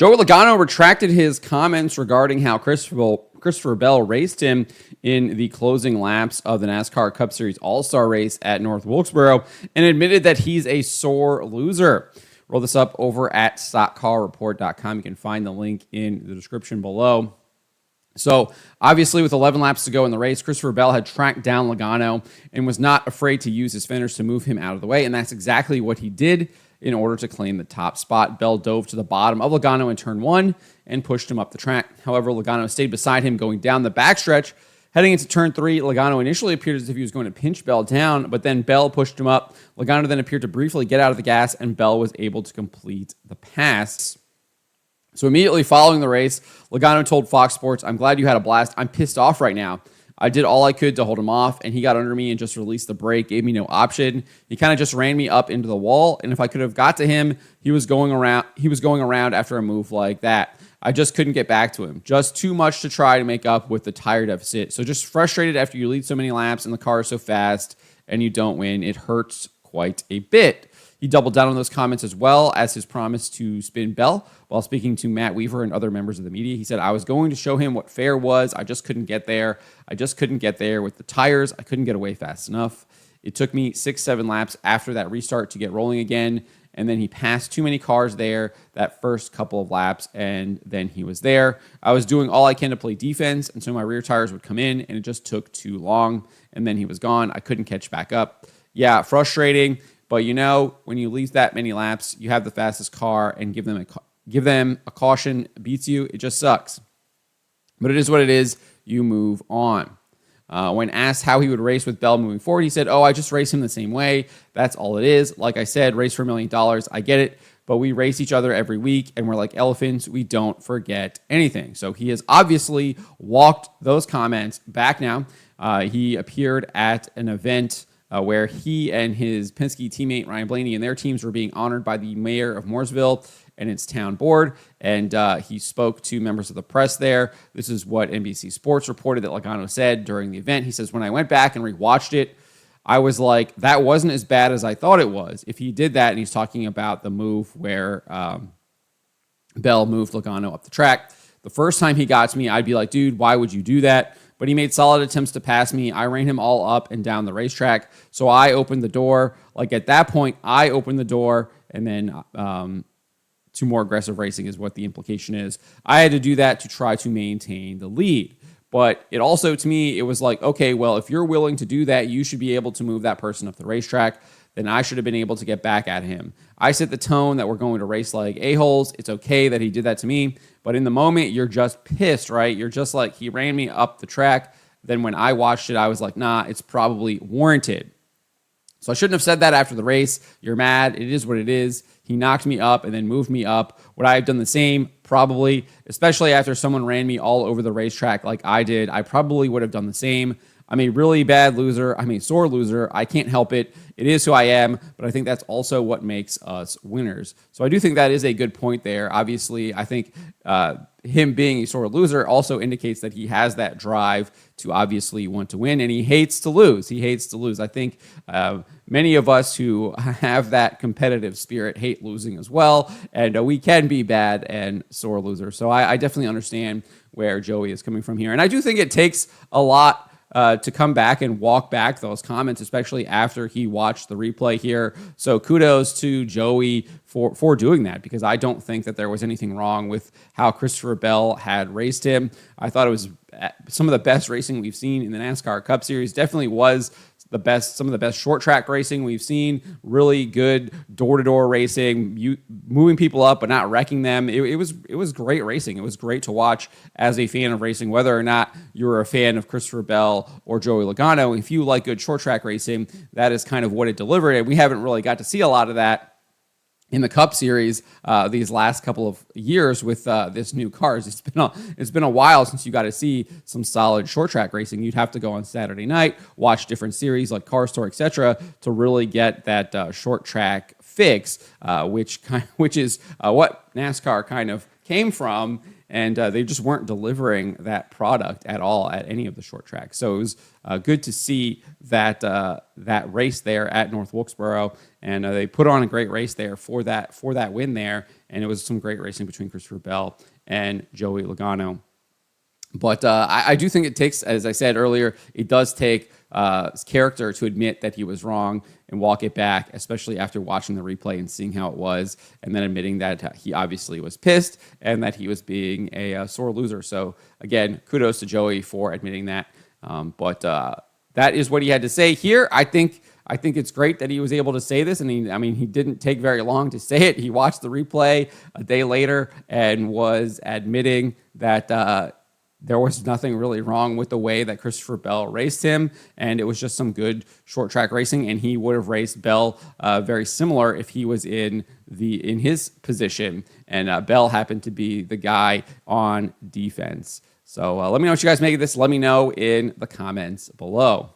Joey Logano retracted his comments regarding how Christopher Bell raced him in the closing laps of the NASCAR Cup Series All-Star Race at North Wilkesboro and admitted that he's a sore loser. Roll this up over at stockcarreport.com. You can find the link in the description below. So, obviously, with 11 laps to go in the race, Christopher Bell had tracked down Logano and was not afraid to use his fenders to move him out of the way, and that's exactly what he did in order to claim the top spot. Bell dove to the bottom of Logano in turn 1 and pushed him up the track. However, Logano stayed beside him going down the backstretch. Heading into turn 3, Logano initially appeared as if he was going to pinch Bell down, but then Bell pushed him up. Logano then appeared to briefly get out of the gas, and Bell was able to complete the pass. So immediately following the race, Logano told Fox Sports, "I'm glad you had a blast. I'm pissed off right now. I did all I could to hold him off, and he got under me and just released the brake, gave me no option. He kind of just ran me up into the wall, and if I could have got to him, he was going around after a move like that. I just couldn't get back to him. Just too much to try to make up with the tire deficit. So just frustrated after you lead so many laps and the car is so fast and you don't win. It hurts quite a bit." He doubled down on those comments as well as his promise to spin Bell while speaking to Matt Weaver and other members of the media. He said, "I was going to show him what fair was. I just couldn't get there. I just couldn't get there with the tires. I couldn't get away fast enough. It took me 6-7 laps after that restart to get rolling again. And then he passed too many cars there that first couple of laps, and then he was there. I was doing all I can to play defense, and so my rear tires would come in, and it just took too long. And then he was gone. I couldn't catch back up. Yeah, frustrating. But you know, when you leave that many laps, you have the fastest car, and give them a caution beats you. It just sucks. But it is what it is. You move on." When asked how he would race with Bell moving forward, he said, "Oh, I just race him the same way. That's all it is. Like I said, race for $1 million. I get it. But we race each other every week, and we're like elephants. We don't forget anything." So he has obviously walked those comments back now. He appeared at an event where he and his Penske teammate Ryan Blaney and their teams were being honored by the mayor of Mooresville and its town board, and he spoke to members of the press there. This is what NBC Sports reported that Logano said during the event. He says, "When I went back and rewatched it, I was like, that wasn't as bad as I thought it was." If he did that, and he's talking about the move where Bell moved Logano up the track, the first time he got to me, I'd be like, "Dude, why would you do that?" But he made solid attempts to pass me. I ran him all up and down the racetrack. So I opened the door. Like at that point, I opened the door, and then to more aggressive racing is what the implication is. I had to do that to try to maintain the lead. But it also, to me, it was like, okay, well, if you're willing to do that, you should be able to move that person up the racetrack. Then I should have been able to get back at him. I set the tone that we're going to race like a-holes. It's okay that he did that to me. But in the moment, you're just pissed, right? You're just like, he ran me up the track. Then when I watched it, I was like, nah, it's probably warranted. So I shouldn't have said that after the race. You're mad. It is what it is. He knocked me up and then moved me up. Would I have done the same? Probably, especially after someone ran me all over the racetrack like I did. I probably would have done the same. I'm a really bad loser. I'm a sore loser. I can't help it. It is who I am, but I think that's also what makes us winners. So I do think that is a good point there. Obviously, I think him being a sore loser also indicates that he has that drive to obviously want to win, and he hates to lose. He hates to lose. I think many of us who have that competitive spirit hate losing as well, and we can be bad and sore losers. So I definitely understand where Joey is coming from here. And I do think it takes a lot to come back and walk back those comments, especially after he watched the replay here. So kudos to Joey for doing that, because I don't think that there was anything wrong with how Christopher Bell had raced him. I thought it was some of the best racing we've seen in the NASCAR Cup Series. Definitely was some of the best short track racing we've seen. Really good door-to-door racing, moving people up but not wrecking them. It was great racing. It was great to watch as a fan of racing, whether or not you're a fan of Christopher Bell or Joey Logano. If you like good short track racing, that is kind of what it delivered. And we haven't really got to see a lot of that in the Cup Series these last couple of years with this new cars. It's been a while since you got to see some solid short track racing. You'd have to go on Saturday night, watch different series like Car Store, etc., to really get that short track fix, which is what NASCAR kind of came from. and they just weren't delivering that product at all at any of the short tracks. So it was good to see that that race there at North Wilkesboro, and they put on a great race there for that win there, and it was some great racing between Christopher Bell and Joey Logano. But I do think it takes, as I said earlier, it does take character to admit that he was wrong and walk it back, especially after watching the replay and seeing how it was, and then admitting that he obviously was pissed and that he was being a sore loser. So again, kudos to Joey for admitting that. But that is what he had to say here. I think it's great that he was able to say this, and he didn't take very long to say it. He watched the replay a day later and was admitting that there was nothing really wrong with the way that Christopher Bell raced him, and it was just some good short track racing, and he would have raced Bell very similar if he was in his position, and Bell happened to be the guy on defense. So let me know what you guys make of this. Let me know in the comments below.